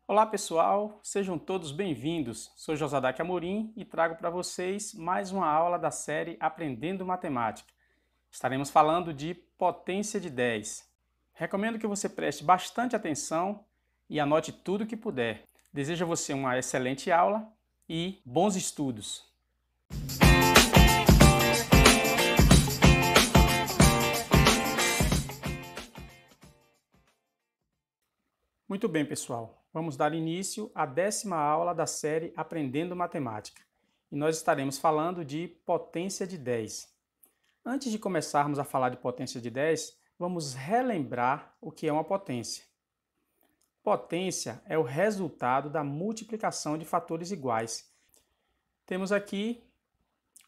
Olá pessoal, sejam todos bem-vindos. Sou Josadak Amorim e trago para vocês mais uma aula da série Aprendendo Matemática. Estaremos falando de potência de 10. Recomendo que você preste bastante atenção e anote tudo o que puder. Desejo a você uma excelente aula e bons estudos. Muito bem, pessoal. Vamos dar início à 10ª aula da série Aprendendo Matemática. E nós estaremos falando de potência de 10. Antes de começarmos a falar de potência de 10, vamos relembrar o que é uma potência. Potência é o resultado da multiplicação de fatores iguais. Temos aqui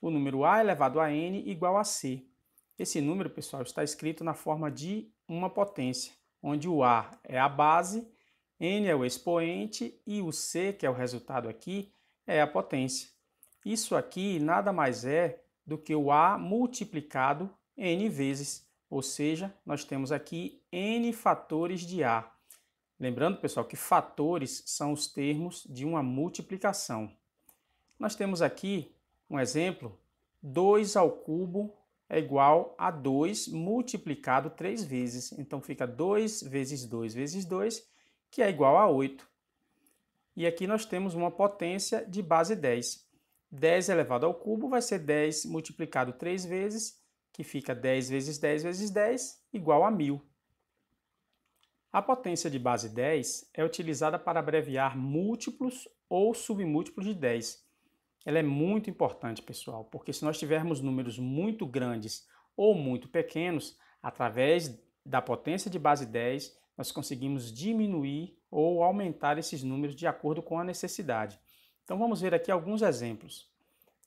o número a elevado a n igual a c. Esse número, pessoal, está escrito na forma de uma potência, onde o a é a base, n é o expoente e o c, que é o resultado aqui, é a potência. Isso aqui nada mais é do que o a multiplicado n vezes, ou seja, nós temos aqui n fatores de a. Lembrando, pessoal, que fatores são os termos de uma multiplicação. Nós temos aqui um exemplo: 2 ao cubo é igual a 2 multiplicado 3 vezes. Então fica 2 vezes 2 vezes 2, que é igual a 8. E aqui nós temos uma potência de base 10. 10 elevado ao cubo vai ser 10 multiplicado 3 vezes, que fica 10 vezes 10 vezes 10, igual a 1000. A potência de base 10 é utilizada para abreviar múltiplos ou submúltiplos de 10. Ela é muito importante, pessoal, porque se nós tivermos números muito grandes ou muito pequenos, através da potência de base 10, nós conseguimos diminuir ou aumentar esses números de acordo com a necessidade. Então vamos ver aqui alguns exemplos.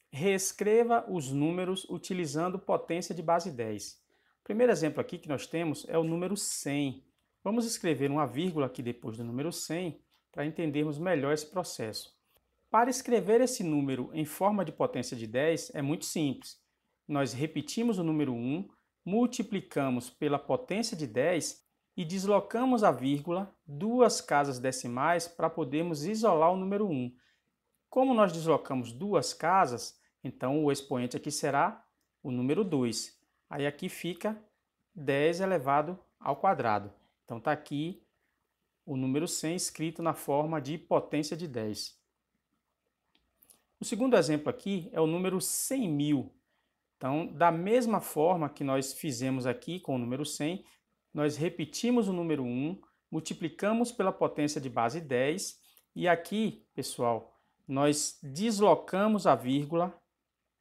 Reescreva os números utilizando potência de base 10. O primeiro exemplo aqui que nós temos é o número 100. Vamos escrever uma vírgula aqui depois do número 100 para entendermos melhor esse processo. Para escrever esse número em forma de potência de 10 é muito simples. Nós repetimos o número 1, multiplicamos pela potência de 10 e deslocamos a vírgula 2 casas decimais para podermos isolar o número 1. Como nós deslocamos 2 casas, então o expoente aqui será o número 2. Aí aqui fica 10 elevado ao quadrado. Então está aqui o número 100 escrito na forma de potência de 10. O segundo exemplo aqui é o número 100.000. Então, da mesma forma que nós fizemos aqui com o número 100, nós repetimos o número 1, multiplicamos pela potência de base 10 e aqui, pessoal, nós deslocamos a vírgula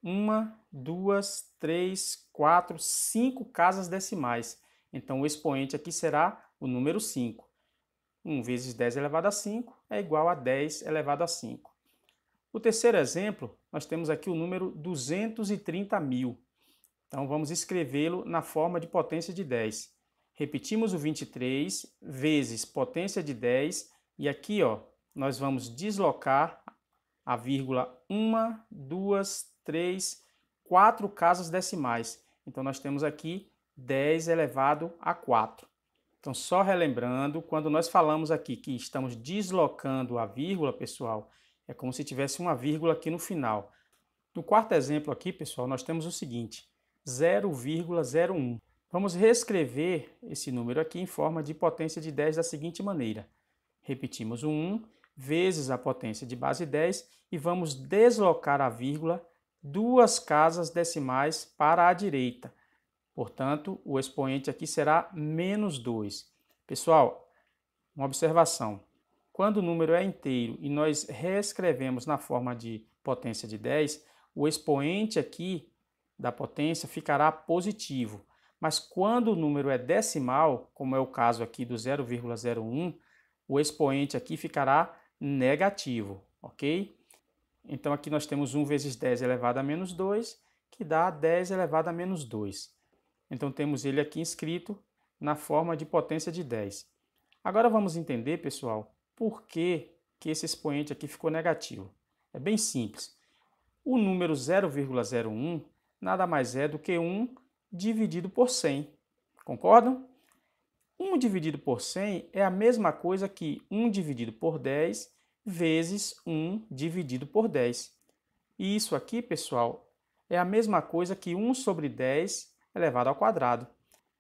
1, 2, 3, 4, 5 casas decimais. Então, o expoente aqui será o número 5. 1 vezes 10 elevado a 5 é igual a 10 elevado a 5. O terceiro exemplo, nós temos aqui o número 230.000. Então, vamos escrevê-lo na forma de potência de 10. Repetimos o 23 vezes potência de 10 e aqui, ó, nós vamos deslocar a vírgula 1, 2, 3, 4 casas decimais. Então, nós temos aqui 10 elevado a 4. Então, só relembrando, quando nós falamos aqui que estamos deslocando a vírgula, pessoal, é como se tivesse uma vírgula aqui no final. No quarto exemplo aqui, pessoal, nós temos o seguinte: 0,01. Vamos reescrever esse número aqui em forma de potência de 10 da seguinte maneira. Repetimos o 1 vezes a potência de base 10 e vamos deslocar a vírgula 2 casas decimais para a direita. Portanto, o expoente aqui será menos 2. Pessoal, uma observação. Quando o número é inteiro e nós reescrevemos na forma de potência de 10, o expoente aqui da potência ficará positivo. Mas quando o número é decimal, como é o caso aqui do 0,01, o expoente aqui ficará negativo, ok? Então aqui nós temos 1 vezes 10 elevado a menos 2, que dá 10 elevado a menos 2. Então temos ele aqui escrito na forma de potência de 10. Agora vamos entender, pessoal, por que esse expoente aqui ficou negativo. É bem simples. O número 0,01 nada mais é do que 1 dividido por 100. Concordam? 1 dividido por 100 é a mesma coisa que 1 dividido por 10 vezes 1 dividido por 10. E isso aqui, pessoal, é a mesma coisa que 1 sobre 10 elevado ao quadrado.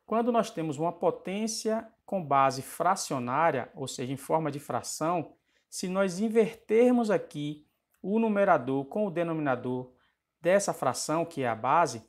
Quando nós temos uma potência com base fracionária, ou seja, em forma de fração, se nós invertermos aqui o numerador com o denominador dessa fração, que é a base,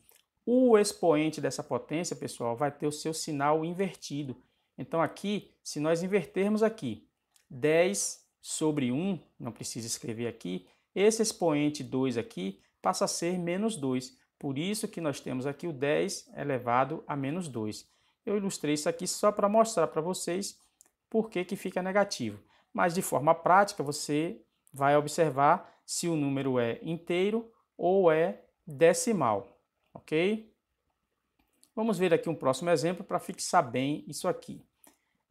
o expoente dessa potência, pessoal, vai ter o seu sinal invertido. Então aqui, se nós invertermos aqui 10 sobre 1, não precisa escrever aqui, esse expoente 2 aqui passa a ser menos 2. Por isso que nós temos aqui o 10 elevado a menos 2. Eu ilustrei isso aqui só para mostrar para vocês por que fica negativo. Mas de forma prática você vai observar se o número é inteiro ou é decimal, ok? Vamos ver aqui um próximo exemplo para fixar bem isso aqui.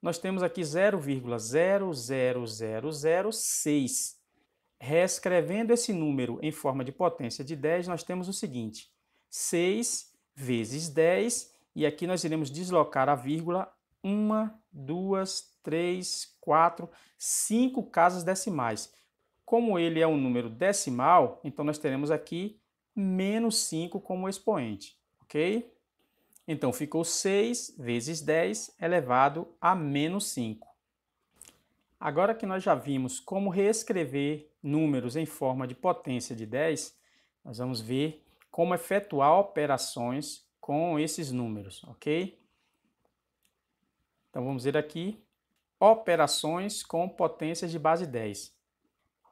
Nós temos aqui 0,00006. Reescrevendo esse número em forma de potência de 10, nós temos o seguinte: 6 vezes 10, e aqui nós iremos deslocar a vírgula 1, 2, 3, 4, 5 casas decimais. Como ele é um número decimal, então nós teremos aqui menos 5 como expoente, ok? Então ficou 6 vezes 10 elevado a menos 5. Agora que nós já vimos como reescrever números em forma de potência de 10, nós vamos ver como efetuar operações com esses números, ok? Então vamos ver aqui operações com potências de base 10.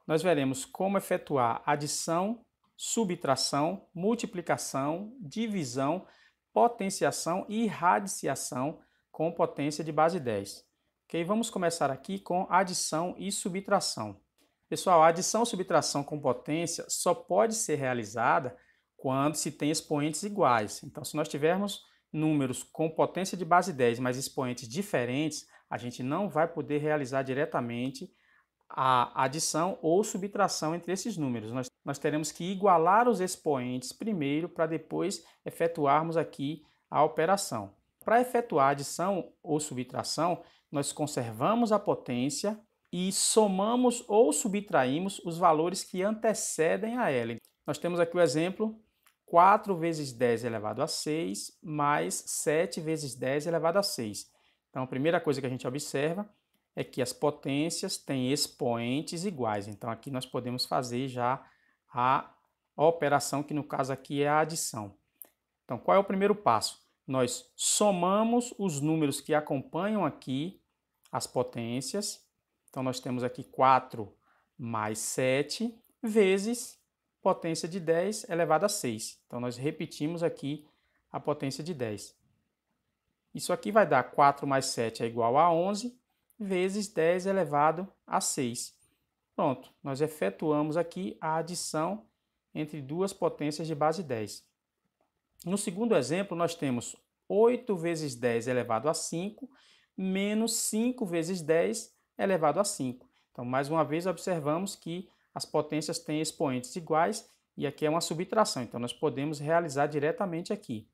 Nós veremos como efetuar adição, subtração, multiplicação, divisão, potenciação e radiciação com potência de base 10. Ok? Vamos começar aqui com adição e subtração. Pessoal, a adição e subtração com potência só pode ser realizada quando se tem expoentes iguais. Então, se nós tivermos números com potência de base 10, mas expoentes diferentes, a gente não vai poder realizar diretamente a adição ou subtração entre esses números. Nós teremos que igualar os expoentes primeiro para depois efetuarmos aqui a operação. Para efetuar a adição ou subtração, nós conservamos a potência e somamos ou subtraímos os valores que antecedem a ela. Nós temos aqui o exemplo 4 vezes 10 elevado a 6 mais 7 vezes 10 elevado a 6. Então, a primeira coisa que a gente observa é que as potências têm expoentes iguais. Então, aqui nós podemos fazer já a operação, que no caso aqui é a adição. Então, qual é o primeiro passo? Nós somamos os números que acompanham aqui as potências. Então, nós temos aqui 4 mais 7 vezes potência de 10 elevado a 6. Então, nós repetimos aqui a potência de 10. Isso aqui vai dar 4 mais 7 é igual a 11 vezes 10 elevado a 6. Pronto, nós efetuamos aqui a adição entre duas potências de base 10. No segundo exemplo, nós temos 8 vezes 10 elevado a 5 menos 5 vezes 10 elevado a 5. Então, mais uma vez, observamos que as potências têm expoentes iguais e aqui é uma subtração. Então, nós podemos realizar diretamente aqui.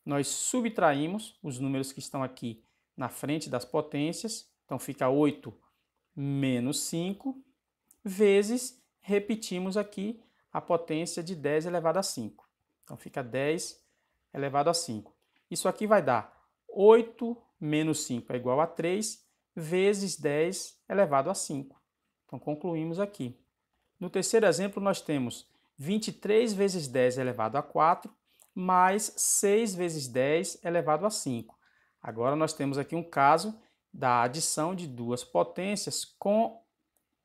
Nós subtraímos os números que estão aqui na frente das potências. Então, fica 8 menos 5 vezes, repetimos aqui a potência de 10 elevado a 5. Então, fica 10 elevado a 5. Isso aqui vai dar 8 menos 5 é igual a 3 vezes 10 elevado a 5. Então, concluímos aqui. No terceiro exemplo, nós temos 23 vezes 10 elevado a 4 mais 6 vezes 10 elevado a 5. Agora, nós temos aqui um caso da adição de duas potências com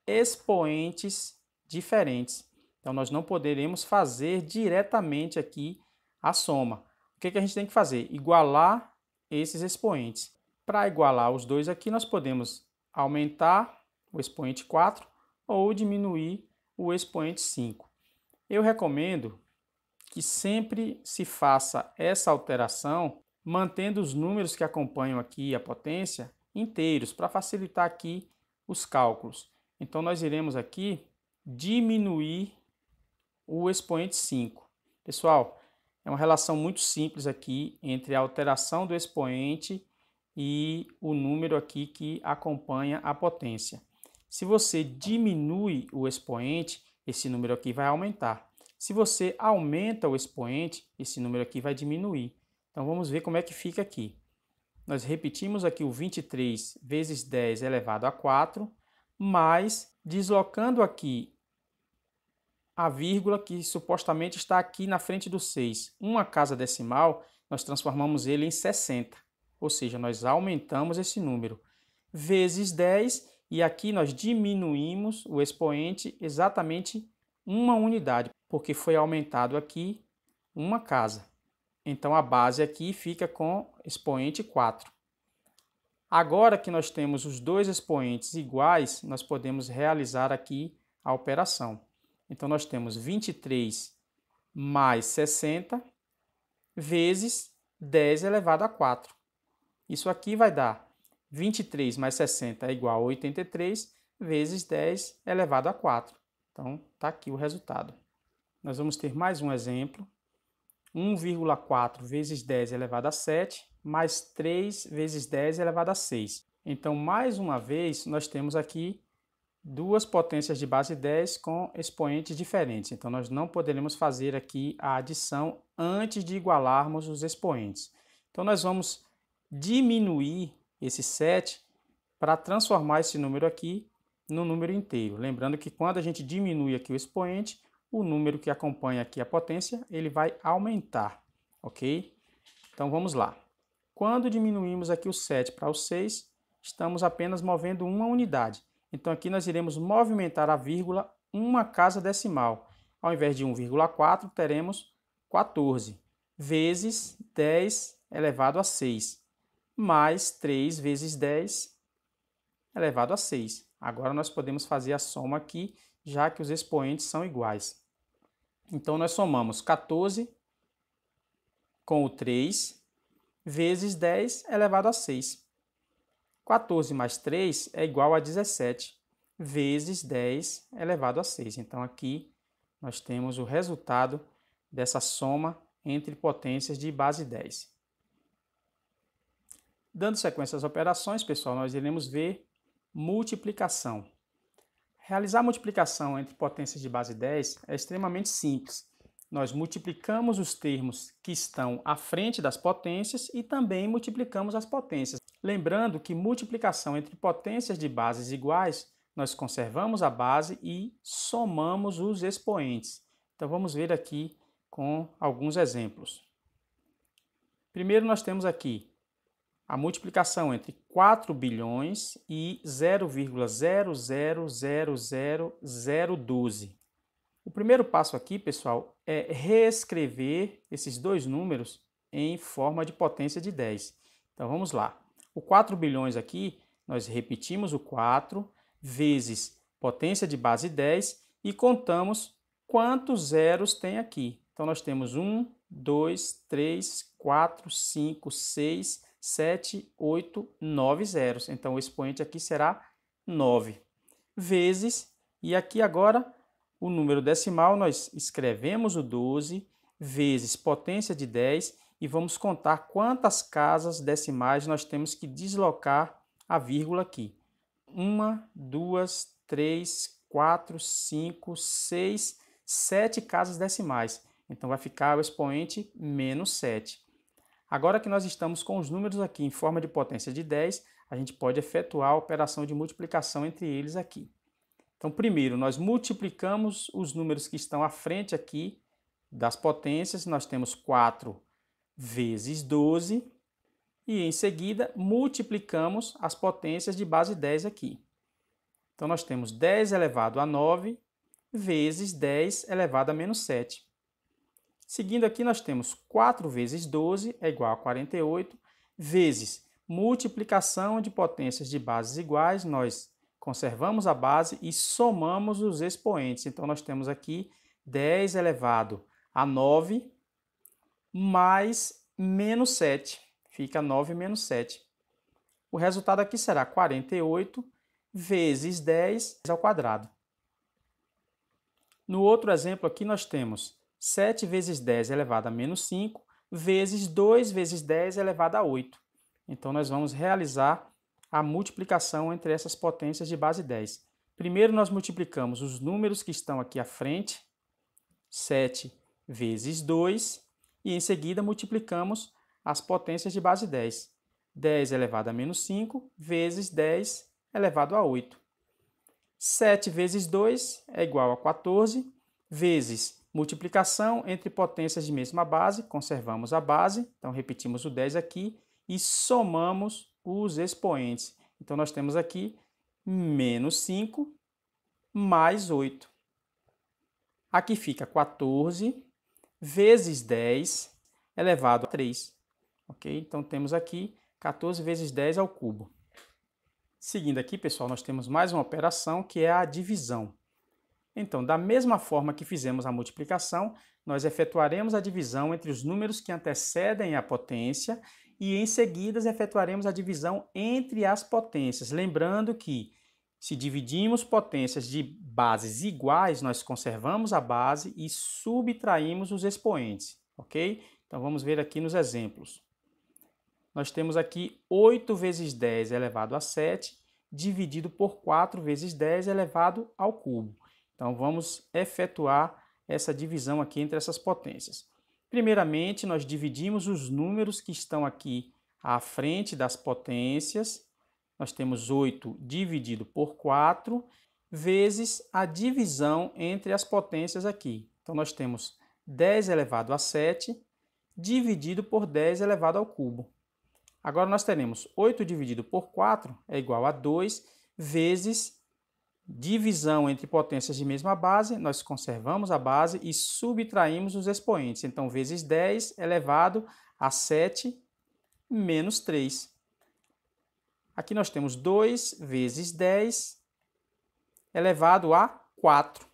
expoentes diferentes. Então, nós não poderemos fazer diretamente aqui a soma. O que a gente tem que fazer? Igualar esses expoentes. Para igualar os dois aqui, nós podemos aumentar o expoente 4 ou diminuir o expoente 5. Eu recomendo que sempre se faça essa alteração mantendo os números que acompanham aqui a potência inteiros, para facilitar aqui os cálculos. Então, nós iremos aqui diminuir o expoente 5. Pessoal, é uma relação muito simples aqui entre a alteração do expoente e o número aqui que acompanha a potência. Se você diminui o expoente, esse número aqui vai aumentar. Se você aumenta o expoente, esse número aqui vai diminuir. Então vamos ver como é que fica aqui. Nós repetimos aqui o 23 vezes 10 elevado a 4, mas deslocando aqui a vírgula que supostamente está aqui na frente do 6, uma casa decimal, nós transformamos ele em 60. Ou seja, nós aumentamos esse número. Vezes 10, e aqui nós diminuímos o expoente exatamente uma unidade, porque foi aumentado aqui uma casa. Então a base aqui fica com expoente 4. Agora que nós temos os dois expoentes iguais, nós podemos realizar aqui a operação. Então nós temos 23 mais 60 vezes 10 elevado a 4. Isso aqui vai dar 23 mais 60 é igual a 83 vezes 10 elevado a 4. Então está aqui o resultado. Nós vamos ter mais um exemplo. 1,4 vezes 10 elevado a 7, mais 3 vezes 10 elevado a 6. Então, mais uma vez, nós temos aqui duas potências de base 10 com expoentes diferentes. Então, nós não poderemos fazer aqui a adição antes de igualarmos os expoentes. Então, nós vamos diminuir esse 7 para transformar esse número aqui no número inteiro. Lembrando que quando a gente diminui aqui o expoente, o número que acompanha aqui a potência, ele vai aumentar, ok? Então vamos lá. Quando diminuímos aqui o 7 para o 6, estamos apenas movendo uma unidade. Então aqui nós iremos movimentar a vírgula uma casa decimal. Ao invés de 1,4, teremos 14 vezes 10 elevado a 6, mais 3 vezes 10 elevado a 6. Agora nós podemos fazer a soma aqui, já que os expoentes são iguais. Então, nós somamos 14 com o 3 vezes 10 elevado a 6. 14 mais 3 é igual a 17 vezes 10 elevado a 6. Então, aqui nós temos o resultado dessa soma entre potências de base 10. Dando sequência às operações, pessoal, nós iremos ver multiplicação. Realizar multiplicação entre potências de base 10 é extremamente simples. Nós multiplicamos os termos que estão à frente das potências e também multiplicamos as potências. Lembrando que multiplicação entre potências de bases iguais, nós conservamos a base e somamos os expoentes. Então vamos ver aqui com alguns exemplos. Primeiro nós temos aqui a multiplicação entre 4 bilhões e 0,0000012. O primeiro passo aqui, pessoal, é reescrever esses dois números em forma de potência de 10. Então vamos lá. O 4 bilhões aqui, nós repetimos o 4 vezes potência de base 10 e contamos quantos zeros tem aqui. Então nós temos 1, 2, 3, 4, 5, 6, 7, 8, 9 zeros. Então, o expoente aqui será 9. Vezes, e aqui agora, o número decimal, nós escrevemos o 12, vezes potência de 10, e vamos contar quantas casas decimais nós temos que deslocar a vírgula aqui. 1, 2, 3, 4, 5, 6, 7 casas decimais. Então, vai ficar o expoente menos 7. Agora que nós estamos com os números aqui em forma de potência de 10, a gente pode efetuar a operação de multiplicação entre eles aqui. Então, primeiro, nós multiplicamos os números que estão à frente aqui das potências. Nós temos 4 vezes 12 e, em seguida, multiplicamos as potências de base 10 aqui. Então, nós temos 10 elevado a 9 vezes 10 elevado a menos 7. Seguindo aqui, nós temos 4 vezes 12 é igual a 48, vezes multiplicação de potências de bases iguais, nós conservamos a base e somamos os expoentes. Então, nós temos aqui 10 elevado a 9 mais menos 7, fica 9 menos 7. O resultado aqui será 48 vezes 10 ao quadrado. No outro exemplo aqui, nós temos 7 vezes 10 elevado a menos 5, vezes 2 vezes 10 elevado a 8. Então, nós vamos realizar a multiplicação entre essas potências de base 10. Primeiro, nós multiplicamos os números que estão aqui à frente, 7 vezes 2, e em seguida multiplicamos as potências de base 10. 10 elevado a menos 5 vezes 10 elevado a 8. 7 vezes 2 é igual a 14, vezes multiplicação entre potências de mesma base, conservamos a base, então repetimos o 10 aqui, e somamos os expoentes. Então, nós temos aqui menos 5 mais 8. Aqui fica 14 vezes 10 elevado a 3. Ok? Então, temos aqui 14 vezes 10 ao cubo. Seguindo aqui, pessoal, nós temos mais uma operação que é a divisão. Então, da mesma forma que fizemos a multiplicação, nós efetuaremos a divisão entre os números que antecedem a potência e, em seguida, efetuaremos a divisão entre as potências. Lembrando que, se dividimos potências de bases iguais, nós conservamos a base e subtraímos os expoentes, ok? Então, vamos ver aqui nos exemplos. Nós temos aqui 8 vezes 10 elevado a 7, dividido por 4 vezes 10 elevado ao cubo. Então, vamos efetuar essa divisão aqui entre essas potências. Primeiramente, nós dividimos os números que estão aqui à frente das potências. Nós temos 8 dividido por 4, vezes a divisão entre as potências aqui. Então, nós temos 10 elevado a 7, dividido por 10 elevado ao cubo. Agora, nós teremos 8 dividido por 4 é igual a 2, vezes divisão entre potências de mesma base, nós conservamos a base e subtraímos os expoentes. Então, vezes 10 elevado a 7 menos 3. Aqui nós temos 2 vezes 10 elevado a 4.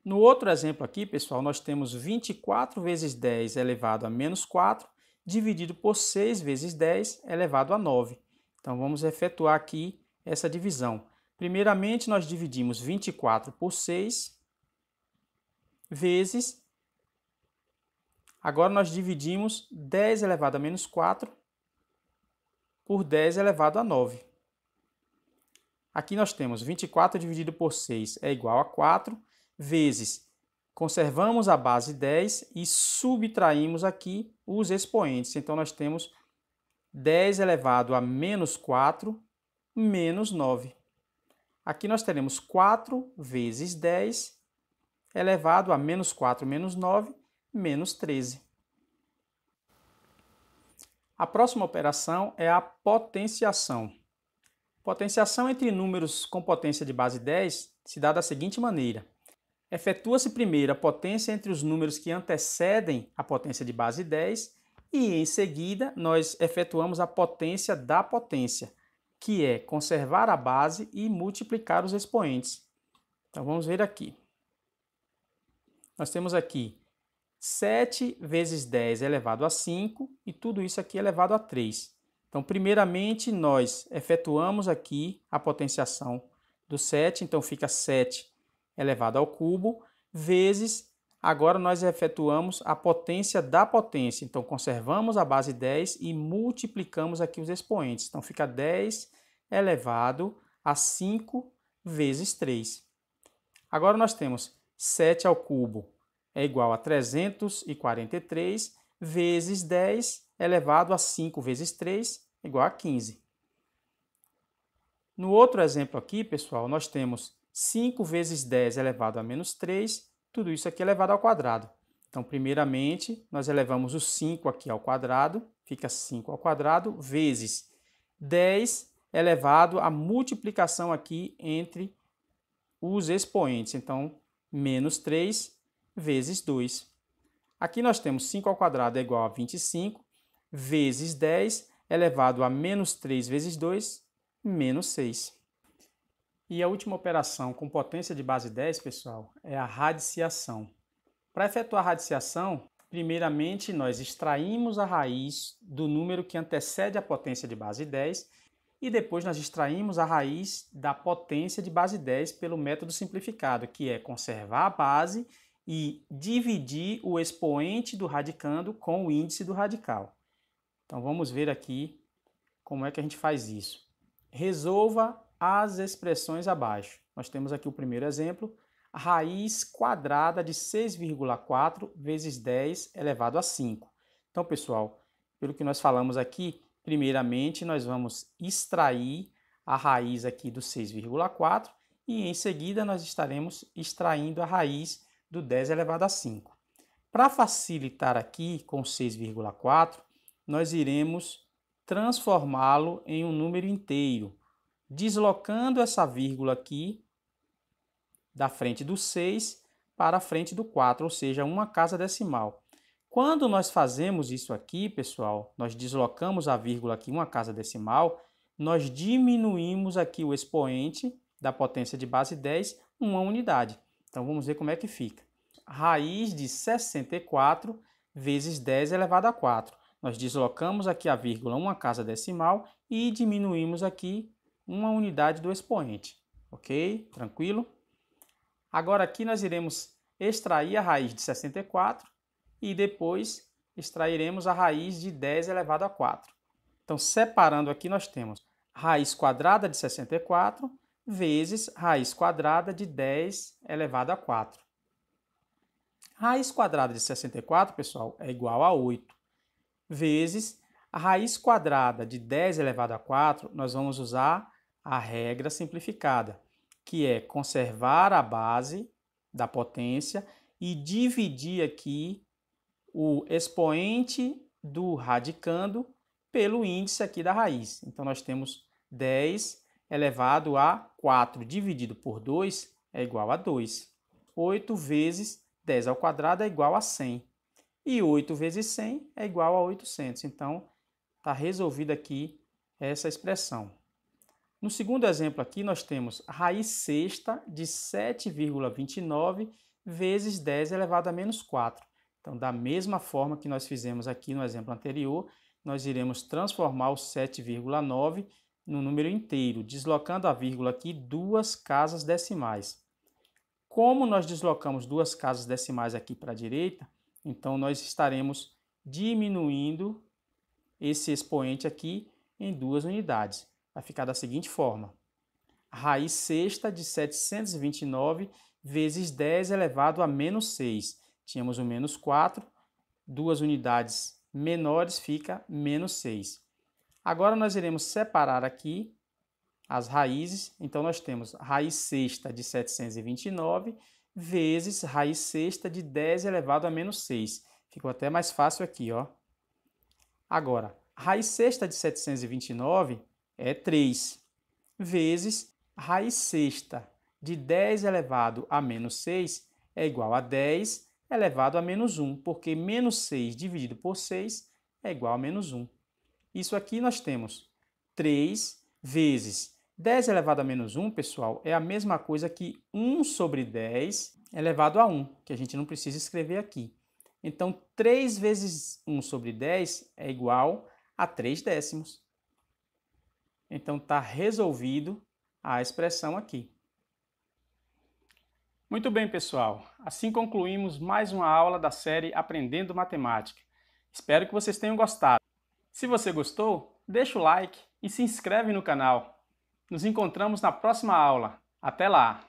No outro exemplo aqui, pessoal, nós temos 24 vezes 10 elevado a menos 4, dividido por 6 vezes 10 elevado a 9. Então, vamos efetuar aqui essa divisão. Primeiramente, nós dividimos 24 por 6, vezes... Agora, nós dividimos 10 elevado a menos 4 por 10 elevado a 9. Aqui nós temos 24 dividido por 6 é igual a 4, vezes, conservamos a base 10 e subtraímos aqui os expoentes. Então, nós temos 10 elevado a menos 4 menos 9. Aqui nós teremos 4 vezes 10 elevado a menos 4 menos 9, menos 13. A próxima operação é a potenciação. Potenciação entre números com potência de base 10 se dá da seguinte maneira. Efetua-se primeiro a potência entre os números que antecedem a potência de base 10 e, em seguida, nós efetuamos a potência da potência, que é conservar a base e multiplicar os expoentes. Então, vamos ver aqui. Nós temos aqui 7 vezes 10 elevado a 5 e tudo isso aqui elevado a 3. Então, primeiramente, nós efetuamos aqui a potenciação do 7, então fica 7 elevado ao cubo, vezes, agora nós efetuamos a potência da potência. Então, conservamos a base 10 e multiplicamos aqui os expoentes. Então, fica 10 elevado a 5 vezes 3. Agora, nós temos 7 ao cubo é igual a 343, vezes 10 elevado a 5 vezes 3 é igual a 15. No outro exemplo aqui, pessoal, nós temos 5 vezes 10 elevado a menos 3, tudo isso aqui elevado ao quadrado. Então, primeiramente, nós elevamos o 5 aqui ao quadrado, fica 5 ao quadrado, vezes 10 elevado à multiplicação aqui entre os expoentes. Então, menos 3 vezes 2. Aqui nós temos 5 ao quadrado é igual a 25, vezes 10 elevado a menos 3 vezes 2, menos 6. E a última operação com potência de base 10, pessoal, é a radiciação. Para efetuar a radiciação, primeiramente nós extraímos a raiz do número que antecede a potência de base 10 e depois nós extraímos a raiz da potência de base 10 pelo método simplificado, que é conservar a base e dividir o expoente do radicando com o índice do radical. Então vamos ver aqui como é que a gente faz isso. Resolva as expressões abaixo. Nós temos aqui o primeiro exemplo, a raiz quadrada de 6,4 vezes 10 elevado a 5. Então, pessoal, pelo que nós falamos aqui, primeiramente nós vamos extrair a raiz aqui do 6,4 e em seguida nós estaremos extraindo a raiz do 10 elevado a 5. Para facilitar aqui com 6,4, nós iremos transformá-lo em um número inteiro, deslocando essa vírgula aqui da frente do 6 para a frente do 4, ou seja, uma casa decimal. Quando nós fazemos isso aqui, pessoal, nós deslocamos a vírgula aqui uma casa decimal, nós diminuímos aqui o expoente da potência de base 10 uma unidade. Então vamos ver como é que fica. Raiz de 64 vezes 10 elevado a 4. Nós deslocamos aqui a vírgula uma casa decimal e diminuímos aqui uma unidade do expoente. Ok? Tranquilo? Agora aqui nós iremos extrair a raiz de 64 e depois extrairemos a raiz de 10 elevado a 4. Então, separando aqui, nós temos raiz quadrada de 64 vezes raiz quadrada de 10 elevado a 4. Raiz quadrada de 64, pessoal, é igual a 8, vezes a raiz quadrada de 10 elevado a 4, nós vamos usar a regra simplificada, que é conservar a base da potência e dividir aqui o expoente do radicando pelo índice aqui da raiz. Então, nós temos 10 elevado a 4 dividido por 2 é igual a 2. 8 vezes 10 ao quadrado é igual a 100. E 8 vezes 100 é igual a 800. Então, está resolvida aqui essa expressão. No segundo exemplo aqui, nós temos a raiz sexta de 7,29 vezes 10 elevado a menos 4. Então, da mesma forma que nós fizemos aqui no exemplo anterior, nós iremos transformar o 7,9 no número inteiro, deslocando a vírgula aqui duas casas decimais. Como nós deslocamos duas casas decimais aqui para a direita, então nós estaremos diminuindo esse expoente aqui em duas unidades. Vai ficar da seguinte forma. A raiz sexta de 729 vezes 10 elevado a menos 6. Tínhamos o menos 4, duas unidades menores fica menos 6. Agora nós iremos separar aqui as raízes. Então nós temos raiz sexta de 729 vezes raiz sexta de 10 elevado a menos 6. Ficou até mais fácil aqui, ó. Agora, raiz sexta de 729 é 3, vezes raiz sexta de 10 elevado a menos 6 é igual a 10 elevado a menos 1, porque menos 6 dividido por 6 é igual a menos 1. Isso aqui nós temos 3 vezes 10 elevado a menos 1, pessoal, é a mesma coisa que 1 sobre 10 elevado a 1, que a gente não precisa escrever aqui. Então, 3 vezes 1 sobre 10 é igual a 3 décimos. Então, está resolvido a expressão aqui. Muito bem, pessoal. Assim concluímos mais uma aula da série Aprendendo Matemática. Espero que vocês tenham gostado. Se você gostou, deixa o like e se inscreve no canal. Nos encontramos na próxima aula. Até lá!